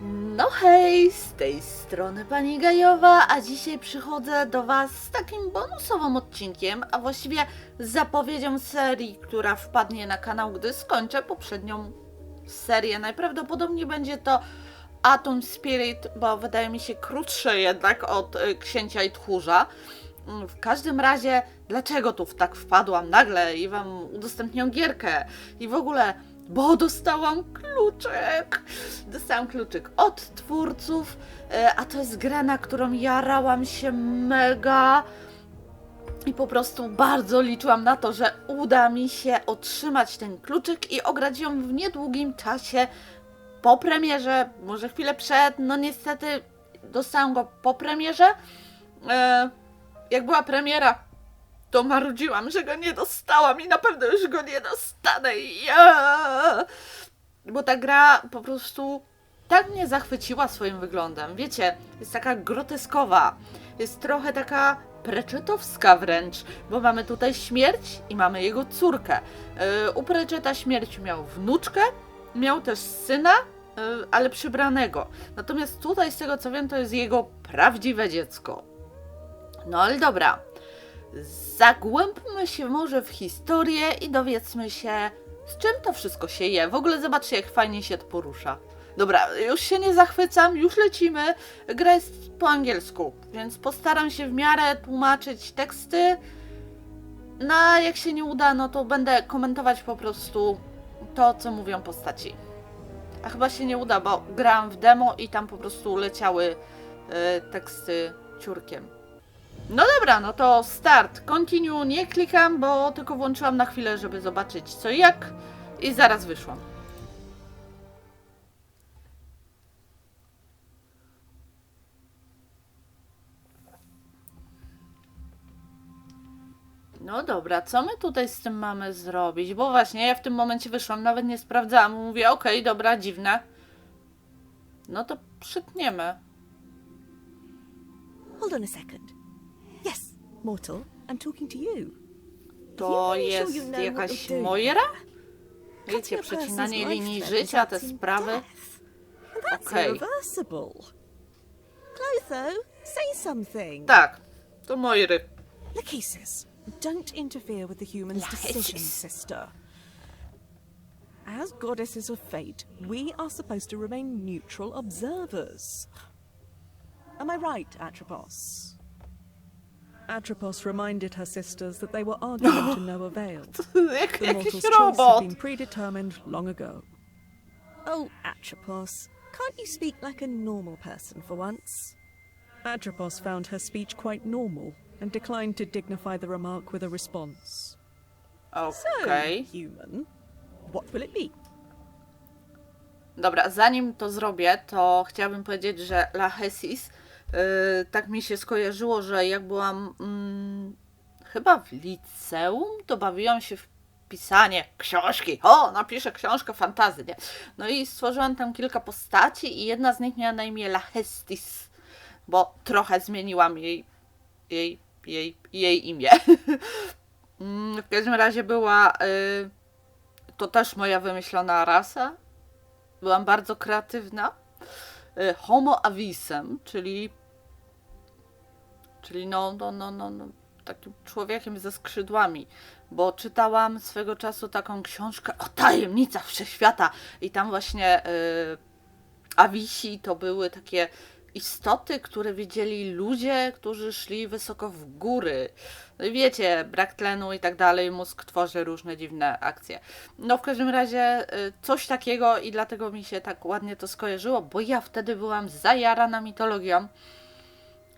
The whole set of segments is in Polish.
No hej, z tej strony pani Gajowa, a dzisiaj przychodzę do was z takim bonusowym odcinkiem, a właściwie zapowiedzią serii, która wpadnie na kanał, gdy skończę poprzednią serię. Najprawdopodobniej będzie to Atom Spirit, bo wydaje mi się krótsze jednak od Księcia i Tchórza. W każdym razie, dlaczego tu tak wpadłam nagle i wam udostępnię gierkę i w ogóle... Bo dostałam kluczyk. Dostałam kluczyk od twórców, a to jest gra, na którą jarałam się mega i po prostu bardzo liczyłam na to, że uda mi się otrzymać ten kluczyk i ograć ją w niedługim czasie po premierze, może chwilę przed, no niestety dostałam go po premierze. Jak była premiera, to marudziłam, że go nie dostałam i na pewno już go nie dostanę. Bo ta gra po prostu tak mnie zachwyciła swoim wyglądem. Wiecie, jest taka groteskowa, jest trochę taka preczetowska wręcz, bo mamy tutaj śmierć i mamy jego córkę. U Preczeta śmierć miał wnuczkę, miał też syna, ale przybranego. Natomiast tutaj, z tego co wiem, to jest jego prawdziwe dziecko. No ale dobra. Zagłębmy się może w historię i dowiedzmy się, z czym to wszystko się je. W ogóle zobaczcie, jak fajnie się to porusza. Dobra, już się nie zachwycam, już lecimy. Gra jest po angielsku, więc postaram się w miarę tłumaczyć teksty. No a jak się nie uda, no to będę komentować po prostu to, co mówią postaci. A chyba się nie uda, bo grałam w demo i tam po prostu leciały teksty ciurkiem. No dobra, no to start. Continue nie klikam, bo tylko włączyłam na chwilę, żeby zobaczyć co i jak. I zaraz wyszłam. No dobra, co my tutaj z tym mamy zrobić? Bo właśnie ja w tym momencie wyszłam, nawet nie sprawdzałam. Mówię, okej, dobra, dziwne. No to przytniemy. Hold on a second. Yes, mortal, I'm talking to you. To jest jakaś Mojra? Wiecie, przecinanie linii życia, te sprawy. Okej. Clotho, say something. Tak, to Mojry. Lachesis, don't interfere with the human's decision, sister. As goddesses of fate, we are supposed to remain neutral observers. Am I right, Atropos? Atropos reminded her sisters that they were arguing to no avail. The mortal's choice had been predetermined long ago. Oh, Atropos, can't you speak like a normal person for once? Atropos found her speech quite normal and declined to dignify the remark with a response. Okej. So, human, what will it be? Dobra, zanim to zrobię, to chciałabym powiedzieć, że Lachesis, tak mi się skojarzyło, że jak byłam chyba w liceum, to bawiłam się w pisanie książki. O, napiszę książkę fantasy, nie? No i stworzyłam tam kilka postaci i jedna z nich miała na imię Lachestis, bo trochę zmieniłam jej imię. W każdym razie była to też moja wymyślona rasa. Byłam bardzo kreatywna. Homo avisem, czyli no, takim człowiekiem ze skrzydłami, bo czytałam swego czasu taką książkę o tajemnicach wszechświata i tam właśnie Avisi to były takie istoty, które widzieli ludzie, którzy szli wysoko w góry. No i wiecie, brak tlenu i tak dalej, mózg tworzy różne dziwne akcje. No w każdym razie coś takiego i dlatego mi się tak ładnie to skojarzyło, bo ja wtedy byłam zajarana mitologią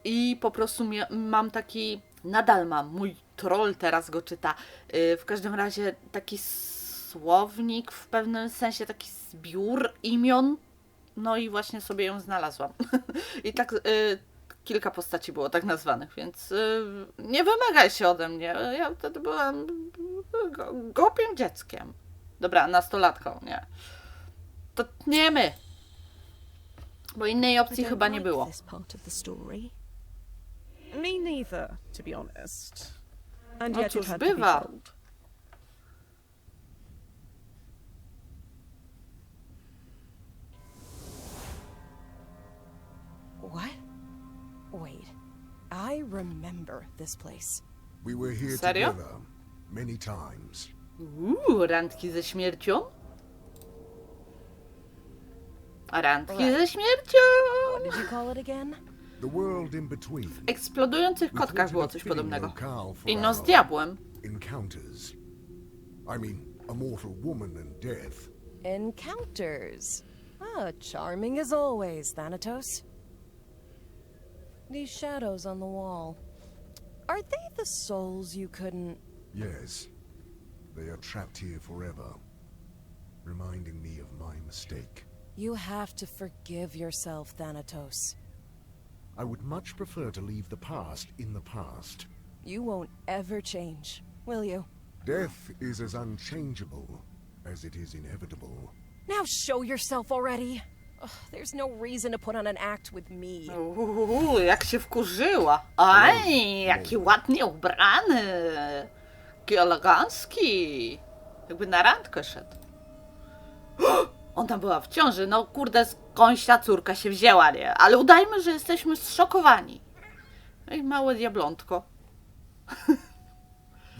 i po prostu mam taki, nadal mam, mój troll teraz go czyta, w każdym razie taki słownik, w pewnym sensie taki zbiór imion. No i właśnie sobie ją znalazłam. I tak kilka postaci było tak nazwanych, więc nie wymagaj się ode mnie. Ja wtedy byłam głupim dzieckiem. Dobra, nastolatką, nie. To tniemy. Bo innej opcji chyba nie było. Me neither, to be honest. And No yet cóż, it had to be bywa. told. remember this place. We were here Serio? together many times. Randki ze śmiercią? Randki ze śmiercią! What did you call it again? The world in between. W eksplodujących We kotkach thought było it a coś fitting podobnego. locale for I no z our diabłem. encounters. I mean, a mortal woman and death. Encounters. Ah, charming as always, Thanatos. These shadows on the wall. Are they the souls you couldn't... Yes. They are trapped here forever, reminding me of my mistake. You have to forgive yourself, Thanatos. I would much prefer to leave the past in the past. You won't ever change, will you? Death is as unchangeable as it is inevitable. Now show yourself already. Ugh, there's no reason to put on an act with me. Jak się wkurzyła. Aj, jaki ładnie ubrany. Jaki elegancki. Jakby na randkę szedł. Ona była w ciąży. No kurde, skądś ta córka się wzięła, nie? Ale udajmy, że jesteśmy zszokowani. Ej, małe diablątko.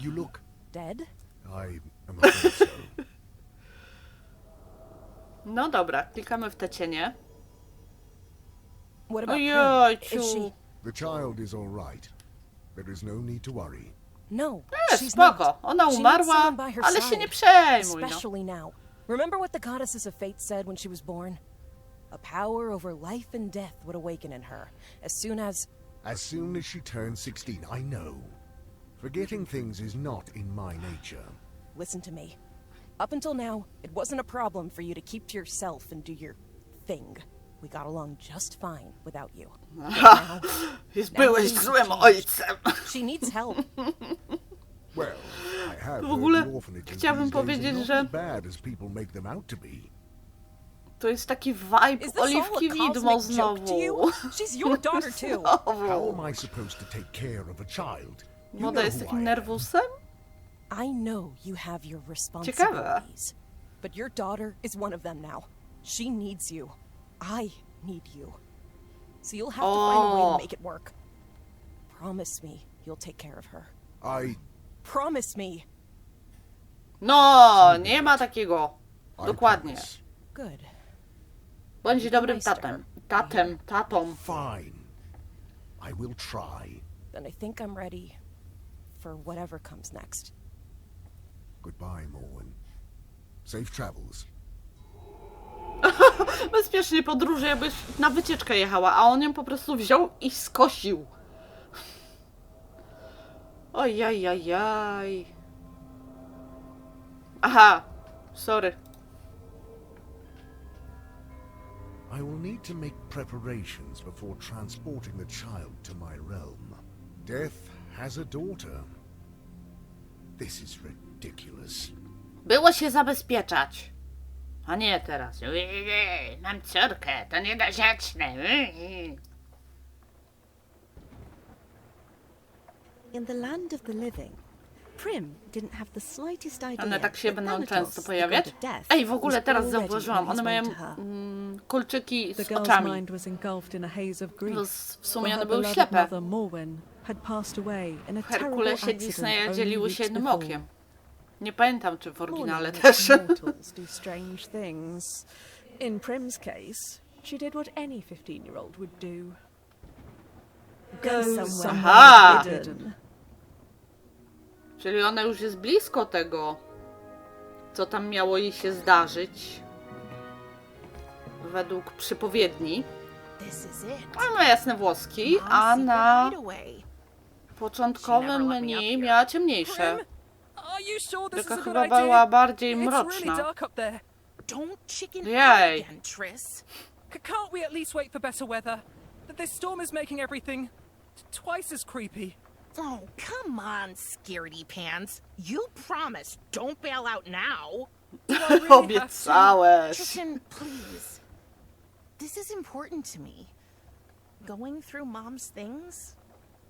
You look... Dead? I am afraid so. No dobra, klikamy w te cienie. What about Prim? Is Ojojciu. she... The child is all right. There is no need to worry. No, she's Spoko. not. Ona She needs umarła, someone by her ale się side, nie przejmuj, no. especially now. Remember what the goddesses of fate said when she was born? A power over life and death would awaken in her as soon as... As soon as she turns 16, I know. Forgetting things is not in my nature. Listen to me. Up until now, it wasn't a problem for you to keep to yourself and do your thing. We got along just fine without you. Now, Byłeś złym ojcem. she needs help. Well, I have W ogóle heard the orphanages chciałabym these days powiedzieć, are not że as bad as people make them out to be. to jest taki vibe Is this all Oliwki a Widmo cosmic joke to znowu. you? She's your daughter too. How am I supposed to take care of a child? You Młoda know jest who takim I am. nerwusem? I know you have your responsibilities, but your daughter is one of them now. She needs you. I need you. So you'll have to find a way to make it work. Promise me you'll take care of her. I Promise me. No, nie ma takiego. Dokładnie. promise. Good. Bądź dobrym tatem. Tatą. Fine. I will try. Then I think I'm ready for whatever comes next. Goodbye, Morwen. Safe travels. Bezpiecznie podróży, jakbyś na wycieczkę jechała, a on ją po prostu wziął i skosił. Ojajajaj. Aha, sorry. I will need to make preparations before transporting the child to my realm. Death has a daughter. This is ridiculous. Było się zabezpieczać. A nie teraz. Mam córkę, to niedorzeczne. In the land of the living, Prim didn't have the slightest idea. One tak się that będą Thanatos, często the pojawiać. god of death, Ej, w ogóle was teraz already zauważyłam, on his one way mają to her. kolczyki The z girl's oczami. mind was engulfed in a haze of grief. No, w sumie for one her były beloved ślepe. mother Morwen had passed away in a terrible Herkulesie accident Disneya only dzieliły się weeks jednym before. okiem. Nie pamiętam, czy w oryginale Morning też. mortals do strange things. In Prim's case, she did what any 15-year-old would do. Go somewhere Aha! hidden. Czyli ona już jest blisko tego, co tam miało jej się zdarzyć. Według przypowiedni. This is it. Ona ma jasne włoski, a na początkowym menu miała ciemniejsze. Are you sure this is Taka a good chyba idea? była bardziej It's really mroczna. dark up there. Don't chicken Yay. out again, Triss. Can't we at least wait for better weather? This storm is making everything twice as creepy. Oh, come on, scaredy pants. You promised. Don't bail out now. Do I really have to? Obiecałeś. Tristan, please. This is important to me. Going through Mom's things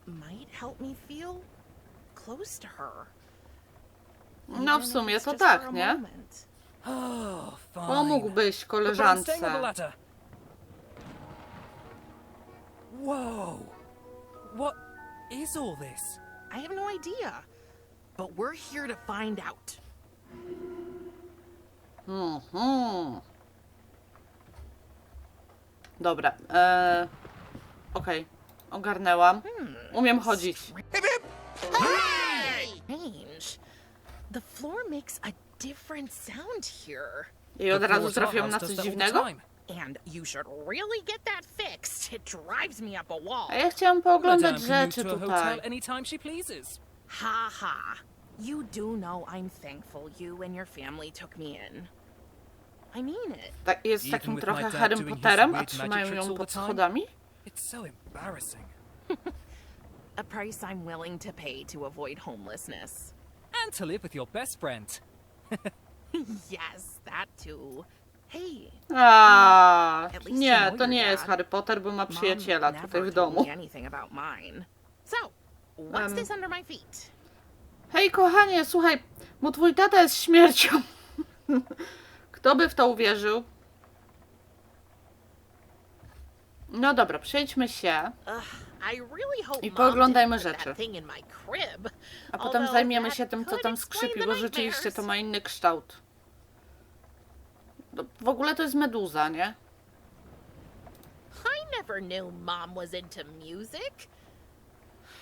might help me feel close to her. No w Even if sumie it's to just for tak, a nie? Oh, moment. fine. Pomógłbyś But I'm koleżance. staying on the ladder. Whoa. What is all this? I have no idea. But we're here to find out. Dobra. Okej. Ogarnęłam. Umiem chodzić. Strange. The floor makes a different sound here. I od The razu floor at our trafiłem na house coś does that all the dziwnego. time. And you should really get that fixed. It drives me up a wall. A ja chciałam pooglądać Madame can move rzeczy to a tutaj. hotel anytime she pleases. Ha ha. You do know I'm thankful you and your family took me in. I mean it. Tak, jest Even takim with trochę my dad Harrym doing his Potterem, a weird magic trzymają tricks ją all pod the time. schodami. It's so embarrassing. A price I'm willing to pay to avoid homelessness. And to live with your best friend. Yes, that too. Hey, A, At least nie, you know to nie your jest dad. Harry Potter, bo ma przyjaciela Mom tutaj never w told domu. me anything about mine. So, what's this under my feet? Hej, kochanie, słuchaj, bo twój tata jest śmiercią. Kto by w to uwierzył? No dobra, przejdźmy się, I really hope I Mom pooglądajmy didn't put rzeczy. that thing in my crib. a potem Although zajmiemy that się tym, co could tam explain skrzypi, the bo rzeczywiście nightmares. to ma inny kształt. No, w ogóle to jest meduza, nie? I never knew Mom was into music.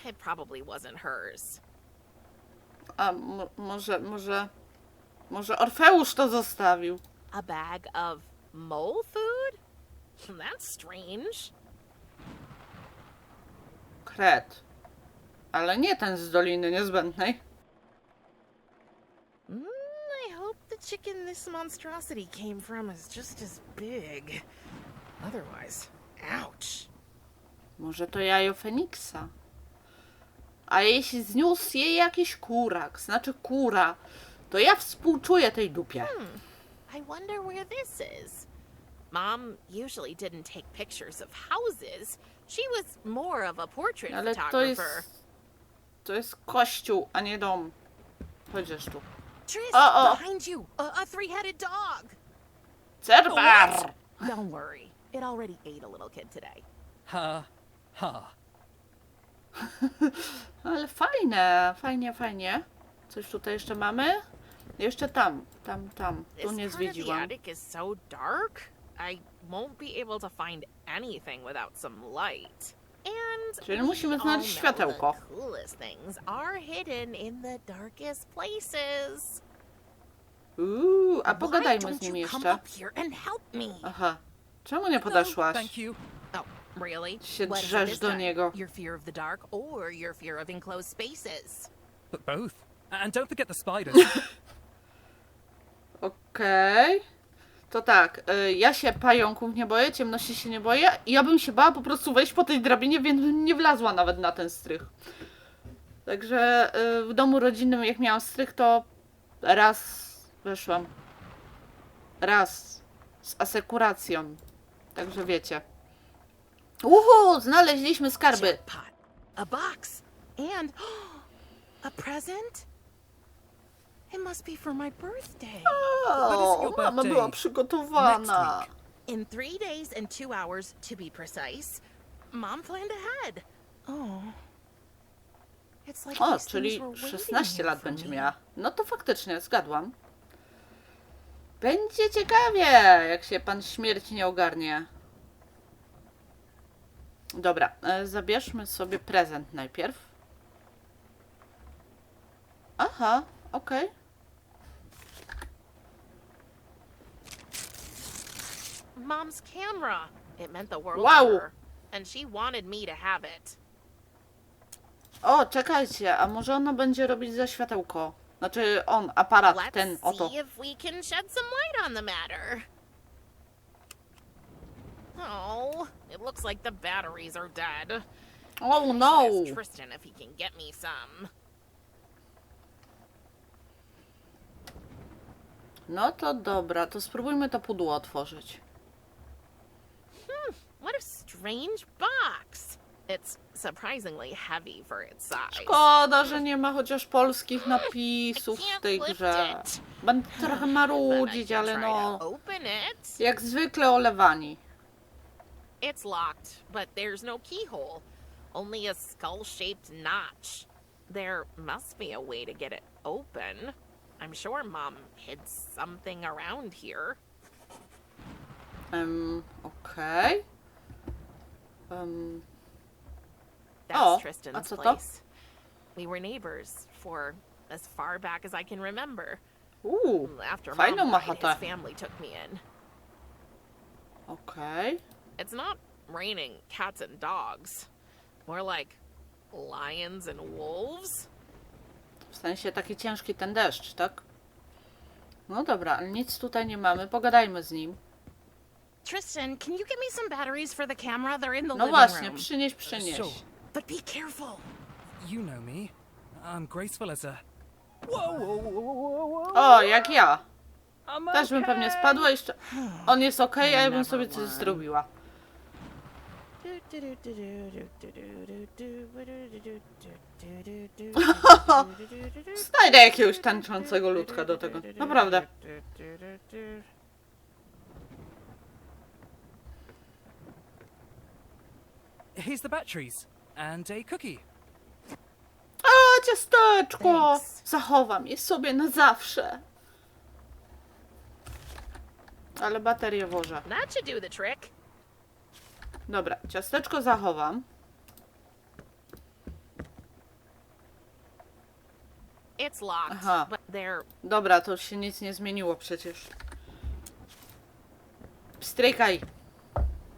It probably wasn't hers. A może Orfeusz to zostawił? A bag of mole food? That's strange. Kret. Ale nie ten z Doliny Niezbędnej. I hope the chicken this monstrosity came from is just as big. Otherwise, ouch. Może to jajo Feniksa? A jeśli zniósł jej jakiś kurak, znaczy kura, to ja współczuję tej dupie. I wonder where this is. Mom usually didn't take pictures of houses. She was more of a portrait Ale photographer. to jest kościół, a nie dom. Chociaż tu. Tris, Uh-oh. behind you, a three-headed dog. Cerbar! Don't worry, it already ate a little kid today. Ha, ha. Ale fajne, fajnie. Coś tutaj jeszcze mamy? Jeszcze tam. Tu nie This part of the zwiedziłam. attic is so dark. I won't be able to find anything without some light. And Czyli musimy we znaleźć all know światełko. the coolest things are hidden in the darkest places. A Why pogadajmy don't z nim you come jeszcze. up here and help me? Aha. Czemu nie No, podeszłaś? thank you. Oh, really? Się What is it drzesz this do time? niego. Your fear of the dark or your fear of enclosed spaces? But both. And don't forget the spiders. Okej. To tak, ja się pająków nie boję, ciemności się nie boję. Ja bym się bała po prostu wejść po tej drabinie, więc bym nie wlazła nawet na ten strych. Także w domu rodzinnym, jak miałam strych, to raz weszłam. Raz. Z asekuracją. Także wiecie. Znaleźliśmy skarby. Jackpot. A box. And a present? It must be for my birthday. O, your mama birthday? była przygotowana. Next In 3 days and 2 hours, to be precise. Mom planned ahead. Oh. It's like O, these czyli things were waiting 16 here lat for będzie me. miała. No to faktycznie, zgadłam. Będzie ciekawie, jak się pan śmierci nie ogarnie. Dobra, zabierzmy sobie prezent najpierw. Aha, okej. Mom's camera. It meant the world Wow. to her. And she wanted me to have it. O, czekajcie, a może ona będzie robić za światełko? Znaczy aparat, ten Let's oto. see if we can shed some light on the matter. Oh, it looks like the batteries are dead. Oh no! Should ask Tristan if he can get me some. No to dobra, to spróbujmy to pudło otworzyć. What a strange box. It's surprisingly heavy for its size. Szkoda, że nie ma chociaż polskich napisów w tej grze. Będę trochę But I marudzić, can ale try no... to open it. Jak zwykle olewani. It's locked, but there's no keyhole. only a skull-shaped notch. There must be a way to get it open. I'm sure Mom hid something around here. Okej. That's O, a Tristan's co to? place. We were neighbors for as far back as I can remember. After Fajną Mom ma died, his chatę. family took me in. Okej. It's not raining cats and dogs. More like lions and wolves. W sensie taki ciężki ten deszcz, tak? No dobra, ale nic tutaj nie mamy. Pogadajmy z nim. Tristan, can you give me some batteries for the camera? They're in the No living właśnie, room. przynieś. Sure. But be careful. You know me. I'm graceful as a... Whoa, whoa, whoa, whoa, whoa. O, jak ja. I'm Też bym pewnie spadła jeszcze. On jest okej, a ja bym sobie coś zrobiła. Znajdę jakiegoś tańczącego ludka do tego. Naprawdę. Here's the batteries. And a cookie. A, ciasteczko! Thanks. Zachowam je sobie na zawsze. Ale baterię włożę. That should do the trick. Dobra, ciasteczko zachowam. It's locked, Aha. but they're Dobra, to się nic nie zmieniło przecież. Pstrykaj.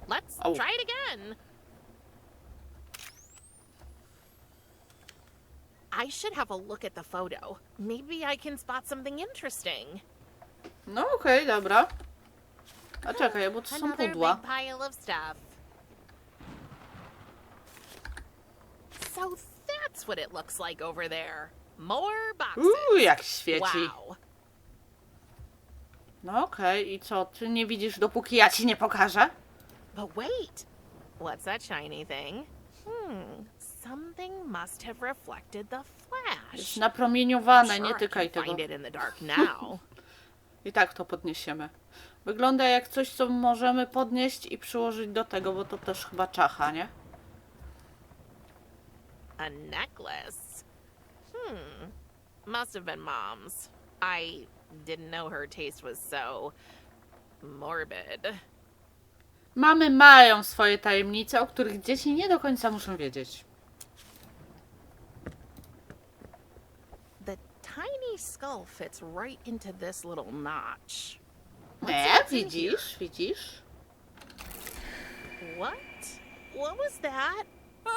Let's Oh. try it again. I should have a look at the photo. Maybe I can spot something interesting. No okej, dobra. A czekaj, bo to są Another pudła. big pile of stuff. So that's what it looks like over there. More boxes. Jak świeci. Wow. No okej, i co? Ty nie widzisz, dopóki ja ci nie pokażę? But wait. What's that shiny thing? Something must have reflected the flash. Jest napromieniowane, Sure, nie I tykaj can tego. find it in the dark now. I tak to podniesiemy. Wygląda jak coś, co możemy podnieść i przyłożyć do tego, bo to też chyba czacha, nie? A necklace. Must have been Mom's. I didn't know her taste was so morbid. Mamy mają swoje tajemnice, o których dzieci nie do końca muszą wiedzieć. The tiny skull fits right into this little notch. Nie, what's in widzisz, widzisz? What? What was that?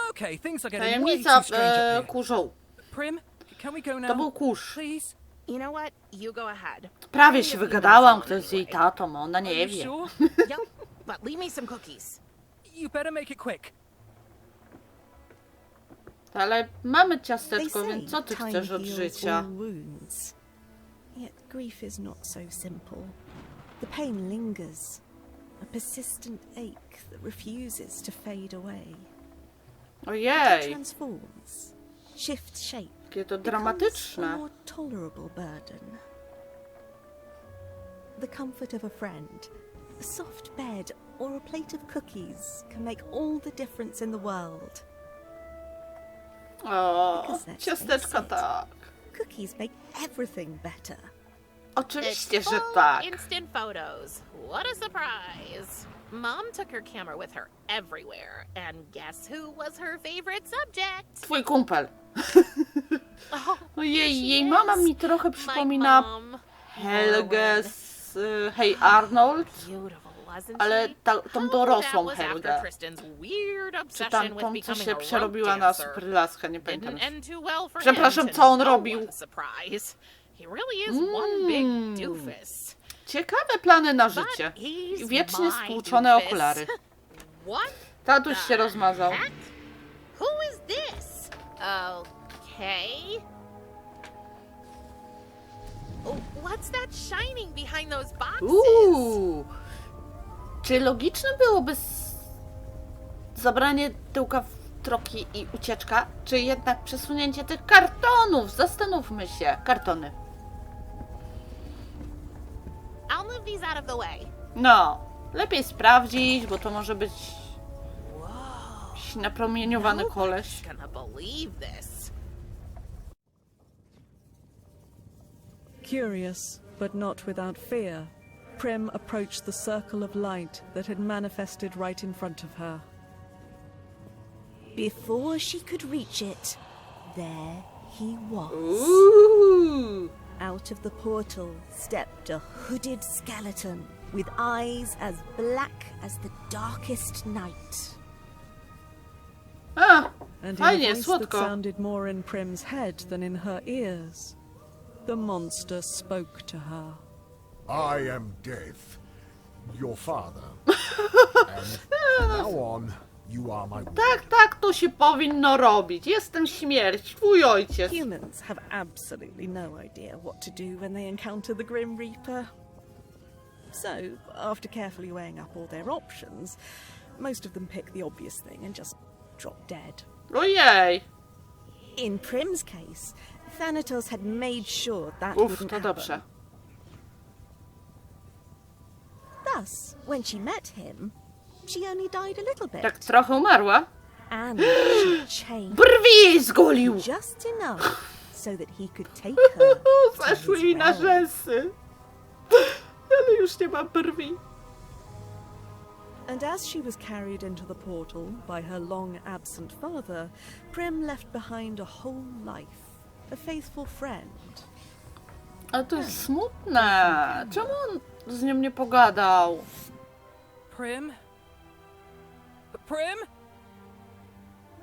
Okay, things are getting way Tajemnica too strange up here. kurzu. Prim, can we go now? To był kurz. Please? You know what? You go ahead. Prawie się wygadałam, kto jest jej tatą, ona Are nie you wie. sure? Yep, but leave me some cookies. You better make it quick. Ale mamy They ciasteczko, say więc co ty time chcesz od heals życia? all wounds. Yet grief is not so simple. The pain lingers, a persistent ache that refuses to fade away. It Ojej, transforms, shifts shape, jakie to becomes a dramatyczne. more tolerable burden. The comfort of a friend, a soft bed, or a plate of cookies can make all the difference in the world. O, Because let's ciasteczka face it, tak. Cookies make everything better. Oczywiście, It's że full tak. instant photos. What a surprise. Mom took her camera with her everywhere. And guess who was her favorite subject? Twój kumpel. Oh, Ojej, jej she mama is. mi trochę My przypomina mom. Helgę Norwin. z Hey Arnold, Beautiful, wasn't ale she? tą dorosłą That was after Helgę. Tristan's weird Czy obsession with tamtą, co becoming się a rope przerobiła na dancer. superlaskę, nie pamiętam. Didn't end too well for Przepraszam, him, co on to robił? no one's surprise. He really is one big doofus. Ciekawe plany na But życie. he's I wiecznie my stłuczone doofus. okulary. What Tatuś się the rozmazał. heck? Who is this? Okay. Oh, what's that shining behind those boxes? Czy logiczne byłoby zabranie tyłka w troki i ucieczka, czy jednak przesunięcie tych kartonów? Zastanówmy się. Kartony. I'll move these out of the way. No, lepiej sprawdzić, bo to może być jakiś napromieniowany koleś. Nobody's gonna believe this. Curious, but not without fear, Prim approached the circle of light that had manifested right in front of her. Before she could reach it, there he was. Uuu. Out of the portal stepped a hooded skeleton with eyes as black as the darkest night. A, And fajnie, in a voice that słodko. sounded more in Prim's head than in her ears, the monster spoke to her. I am Death, your father. And from now on, you are my Tak, tak to się powinno robić. Jestem śmierć, twój ojciec. Humans have absolutely no idea what to do when they encounter the Grim Reaper. So, after carefully weighing up all their options, most of them pick the obvious thing and just drop dead. Ojej. In Prim's case, Thanatos had made sure that Uff, wouldn't to happen. dobrze. Thus, when she met him, she only died a little bit. Tak trochę umarła. And she changed Brwi jej zgolił. just enough so that he could take her to Zeszły his jej na realm. rzęsy. Ale już nie ma brwi. And as she was carried into the portal by her long absent father, Prim left behind a whole life, a faithful friend. Ale to jest smutne. Czemu on z nią nie pogadał? Prim? Prim?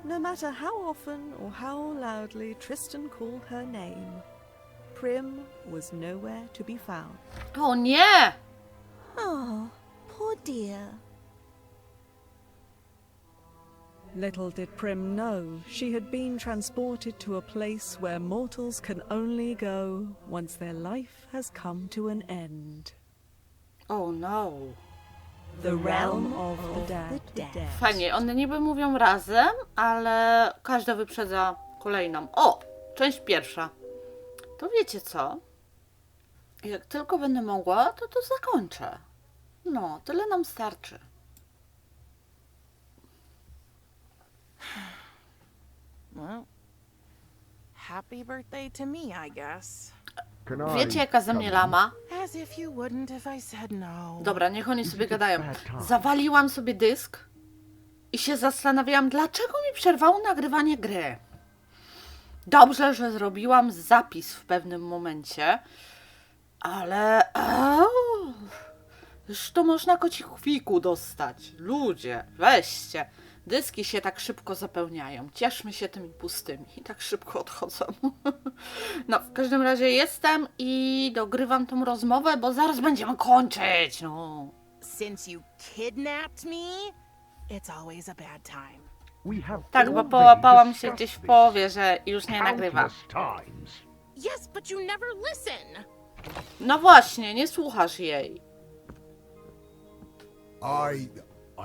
No matter how often or how loudly Tristan called her name, Prim was nowhere to be found. O nie! Oh, poor dear. Little did Prim know she had been transported to a place where mortals can only go once their life has come to an end. Oh no. The realm of the dead. Fajnie, one niby mówią razem, ale każda wyprzedza kolejną. O! Część pierwsza. To wiecie co? Jak tylko będę mogła, to zakończę. No, tyle nam starczy. Well, happy birthday to me, I guess. Can I Wiecie jaka ze mnie lama? As if you wouldn't if I said no. Dobra, niech oni sobie gadają. Zawaliłam sobie dysk i się zastanawiałam, dlaczego mi przerwało nagrywanie gry. Dobrze, że zrobiłam zapis w pewnym momencie, ale... Już to można kocichwiku dostać. Ludzie, weźcie. Dyski się tak szybko zapełniają. Cieszmy się tymi pustymi. I tak szybko odchodzą. No, w każdym razie jestem i dogrywam tą rozmowę, bo zaraz będziemy kończyć. No. Since you kidnapped me, it's always a bad time. We have Tak, bo already połapałam się discussed gdzieś w this połowie, że już nie nagrywa. countless times. Yes, but you never listen. No właśnie, nie słuchasz jej.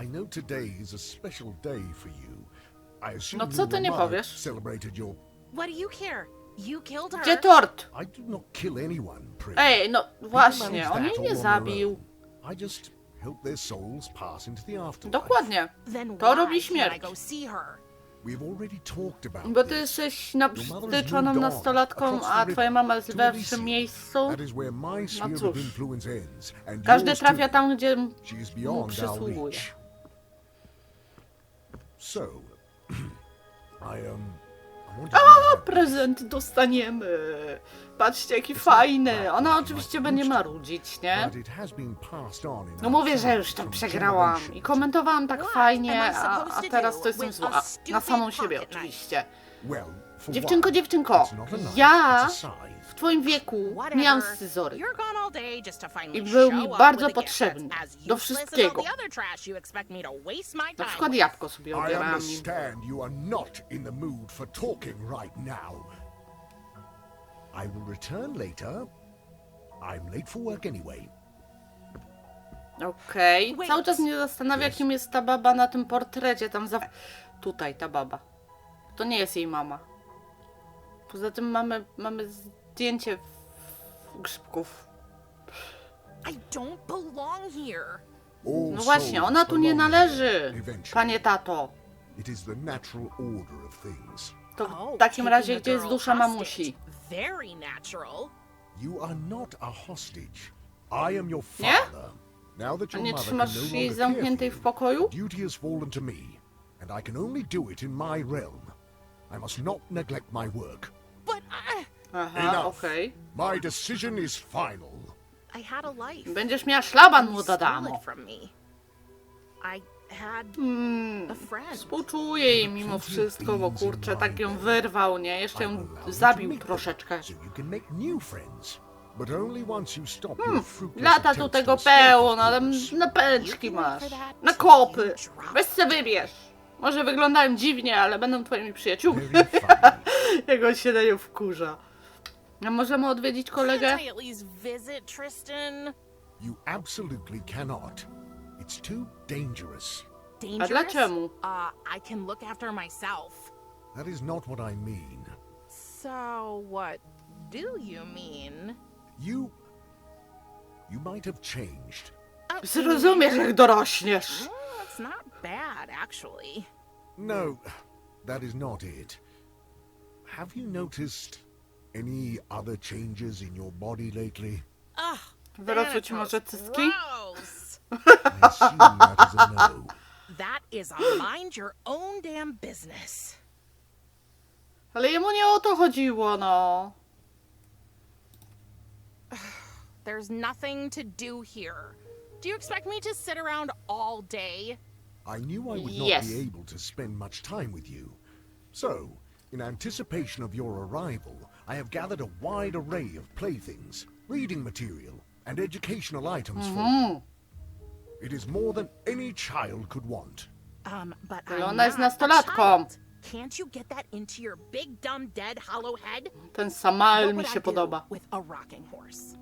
I know today is a special day for you. I assume No co your ty nie mother powiesz? celebrated your... What do you care? You killed her. Gdzie tort? I did not kill anyone, Prim. Ej, no People właśnie, manage on jej that nie all on zabił. their own. I just help their souls pass into the afterlife. Dokładnie. Then To why robi can't I śmierć. go see her? We've already talked about Bo ty this. jesteś Your mother has nabzdyczoną moved on nastolatką, across the a river twoja mama jest to we Elysium. wszym miejscu. That is where my sphere of cóż. influence ends, and Każdy yours trafia too. tam, gdzie She is mu beyond our przysługuje. reach. So, I want to O, prezent dostaniemy. Patrzcie, jaki fajny. Ona oczywiście będzie marudzić, nie? But it has been passed on in No our mówię, że już to from przegrałam. generation I komentowałam tak fajnie, am I supposed a to teraz do to jestem with zła. a Na stupid samą siebie pocket knife? oczywiście. Well, for Dziewczynko, one, dziewczynko, it's not a knife, ja it's a scythe. w twoim wieku Whatever. miałam scyzoryk. You're gone all day just to finally I był mi show up bardzo with a gift potrzebny that's as do useless as all wszystkiego. the other trash you expect me to waste my Na time przykład with. jabłko sobie I obierałam nim. understand you are not in the mood for talking right now. I will return later. I'm late for work anyway. Okej. Wait. Cały czas mnie zastanawia, kim jest ta baba na tym portrecie. Tam za... Tutaj ta baba. To nie jest jej mama. Poza tym mamy zdjęcie grzybków. I don't belong here. All No właśnie, souls ona tu nie belong należy, here eventually. panie tato. It is the natural order of things. To w takim razie, gdzie jest dusza mamusi? Very natural. You are not a hostage. I am your Nie? father. Now that A your nie mother can trzymasz no jej longer care for zamkniętej w you, pokoju? duty has fallen to me, and I can only do it in my realm. I must not neglect my work. But Aha, Enough. okej. My decision is final. I had a life. Będziesz miała szlaban, You młoda stole damo. it from me. I had a friend. Współczuję jej mimo wszystko, bo kurczę, tak ją wyrwał, nie? Jeszcze ją zabił troszeczkę. So you can make new friends. But only once you stop your fruitless Lata tu attempts tego to ensnave pełno, the ale humans. na pęczki masz. Na kopy. Weź se wybierz. Może wyglądają dziwnie, ale będą twoimi przyjaciółmi. Very funny. Jak on się na nią wkurza. A możemy odwiedzić kolegę? Can't I at least visit Tristan? You absolutely cannot. It's too dangerous. Dangerous? dlaczemu? I can look after myself. That is not what I mean. So what do you mean? You might have changed. Zrozumiesz, jak dorośniesz. It's not bad, actually. No, that is not it. Have you noticed any other changes in your body lately? Ugh, Wyrosły ci może cycki? gross. I assume that is a no. That is a mind your own damn business. Ale jemu nie o to chodziło, no. There's nothing to do here. Do you expect me to sit around all day? I knew I would not Yes. be able to spend much time with you. So, in anticipation of your arrival, I have gathered a wide array of playthings, reading material, and educational items for you. It is more than any child could want. But Ale I'm ona jest not a nastolatką. child. Can't you get that into your big, dumb, dead, hollow head? Ten Samael What mi would się I do podoba. with a rocking horse?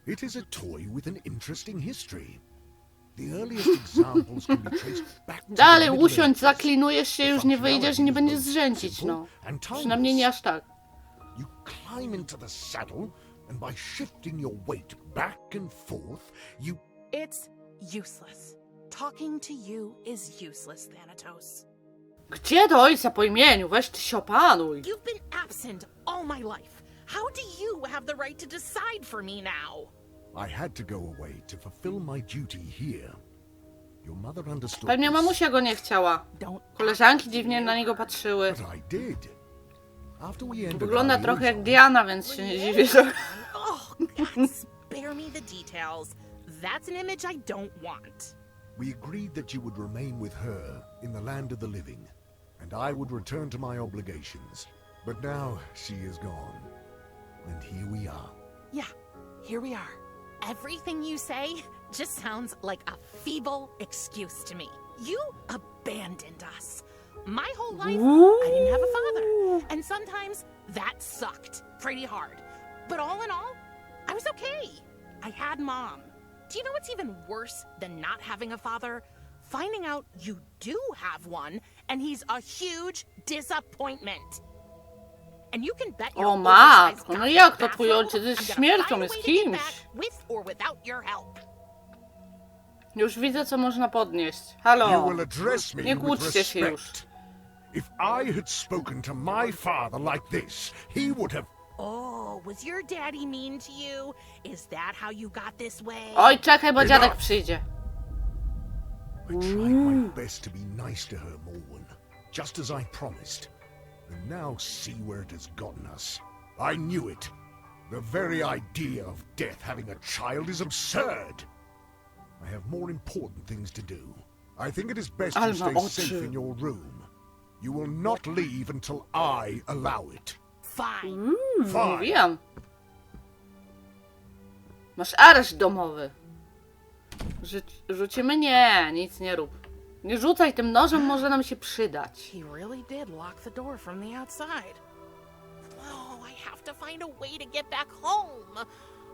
It is a toy with an interesting history. The earliest examples can be traced back to the Dalej Middle usiądź, Ages. zaklinujesz się, już nie wyjdziesz i nie będziesz Functionality is zrzęcić, simple no. and Przynajmniej nie timeless. aż tak. You climb into the saddle, and by shifting your weight back and forth, you... It's useless. Talking to you is useless, Thanatos. Gdzie do ojca po imieniu? Weź ty się opanuj. You've been absent all my life. How do you have the right to decide for me now? I had to go away to fulfill my duty here. Your mother understood Pewnie this, mamusia go nie chciała. Don't Koleżanki dziwnie na niego patrzyły. but I did. After we ended Wygląda our trochę jak liaison, Diana, więc się nie dziwię, że... Oh, God, spare me the details. That's an image I don't want. we agreed that you would remain with her in the land of the living, and I would return to my obligations. But now she is gone, and here we are. Yeah, here we are. Everything you say just sounds like a feeble excuse to me. You abandoned us. My whole life, I didn't have a father. And sometimes that sucked pretty hard. But all in all, I was okay. I had Mom. Do you know what's even worse than not having a father? Finding out you do have one, and he's a huge disappointment. And you can bet your O matko, oversized no jak to bathrobe twój ojciec jest I'm gonna śmiercią, find a jest way to get kimś. back with or without your help. Już widzę, co można podnieść. You Halo. will address me Nie with kłóćcie się już. respect. If I had spoken to my father like this, he would have... Oh, was your daddy mean to you? Is that how you got this way? Oj, czekaj, bo dziadek przyjdzie. I tried my best to be nice to her, Morwen, just as I promised. And now see where it has gotten us. I knew it. The very idea of death having a child is absurd. I have more important things to do. I think it is best Ale you ma stay oczy. safe in your room. You will not leave until I allow it. Fine. Fine. Mówiłam. Masz areszt domowy. Rzucimy? Nie, nic nie rób. Nie rzucaj tym nożem, może nam się przydać. He really did lock the door from the outside. Oh, I have to find a way to get back home.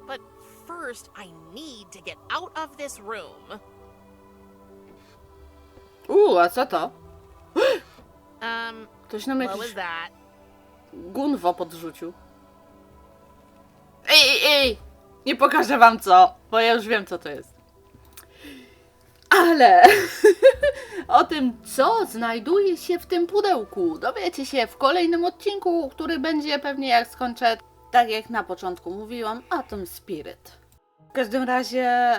But first, I need to get out of this room. A co to? Ktoś nam What jakiś was that? gunwo podrzucił. Ej! Nie pokażę wam co, bo ja już wiem, co to jest. Ale o tym, co znajduje się w tym pudełku, dowiecie się w kolejnym odcinku, który będzie pewnie, jak skończę, tak jak na początku mówiłam, Atom Spirit. W każdym razie,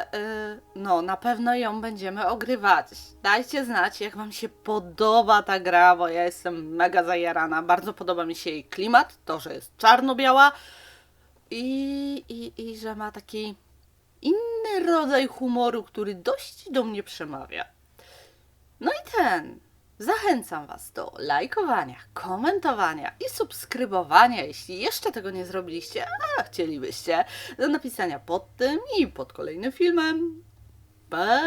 no, na pewno ją będziemy ogrywać. Dajcie znać, jak wam się podoba ta gra, bo ja jestem mega zajarana. Bardzo podoba mi się jej klimat, to, że jest czarno-biała i że ma taki inny rodzaj humoru, który dość do mnie przemawia. No i zachęcam was do lajkowania, komentowania i subskrybowania, jeśli jeszcze tego nie zrobiliście, a chcielibyście, do napisania pod tym i pod kolejnym filmem. Pa!